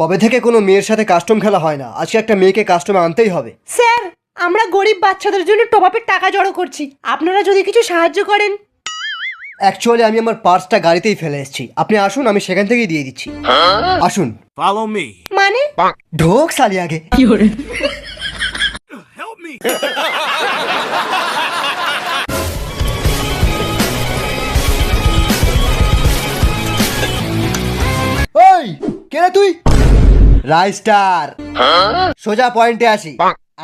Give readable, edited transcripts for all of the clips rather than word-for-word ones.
কবে থেকে কোনো মেয়ের সাথে কাস্টম খেলা হয় না, আজকে একটা মেয়েকে কাস্টমে আনতেই হবে। স্যার, আমরা গরিব বাচ্চাদের জন্য টপ আপের টাকা জড়ো করছি, আপনারা যদি কিছু সাহায্য করেন। অ্যাকচুয়ালি আমি আমার পার্সটা গাড়িতেই ফেলে এসেছি, আপনি আসুন, আমি সেখান থেকেই দিয়ে দিচ্ছি। আসুন। Follow me. মানে ঢোক সালি আগে। Help me. ওই কে রে তুই? রাইস্টার। সোজা পয়েন্টে আসি।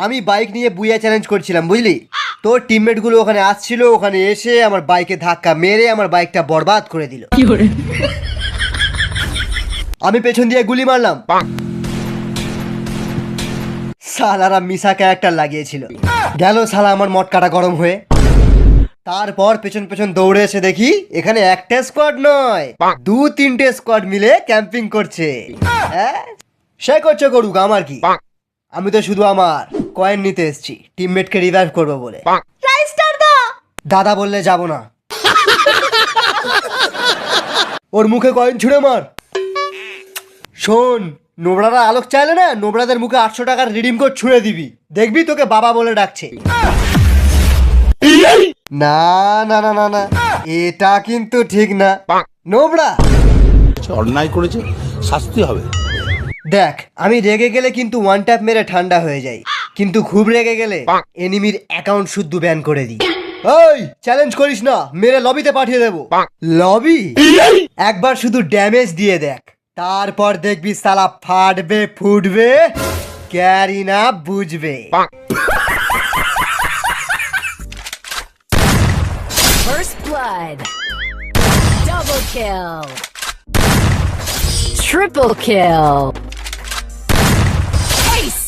আমি বাইক নিয়ে বুইয়া চ্যালেঞ্জ করছিলাম, বুঝলি? তোর টিমমেট গুলো ওখানে আসছিল, ওখানে এসে আমার বাইকে ধাক্কা মেরে আমার বাইকটা বরবাদ করে দিল। আমি পেছন দিয়ে গুলি মারলাম। সালারা মিশা ক্যারেক্টার লাগিয়েছিল। গেল শালা আমার মটকাটা গরম হয়ে। তারপর পেছন পেছন দৌড়ে এসে দেখি এখানে একটা স্কোয়াড নয়, 2-3টে স্কোয়াড মিলে ক্যাম্পিং করছে। সে করছে করুক, আমার কি? আমি তো শুধু আমার কয়েন নিতে এসেছি, টিমমেটকে রিভাইভ করবো বলে। রাইস্টার দা, দাদা বললে যাব না। ওর মুখে কয়েন ছুঁড়ে মার। শোন, নোবড়ারা আলোক চাইলে না, নোবড়াদের মুখে 800 টাকার রিডিম কোড ছুঁড়ে দিবি, দেখবি তোকে বাবা বলে ডাকছে। না না না না না, এটা কিন্তু ঠিক না। নোবড়া অন্যায় করেছে, শাস্তি হবে। দেখ, আমি রেগে গেলে কিন্তু ওয়ান ট্যাপ মেরে ঠান্ডা হয়ে যাই, কিন্তু খুব রেগে গেলে এনিমির অ্যাকাউন্ট শুদ্ধ ব্যান করে দিই। ওই চ্যালেঞ্জ করিস না, মেরে লবিতে পাঠিয়ে দেবো। লবি? একবার শুধু ড্যামেজ দিয়ে দেখ, তারপর দেখবি সালা ফাটবে ফুটবে, ক্যারি না বুঝবে। First blood. Double kill. Triple kill. Ace.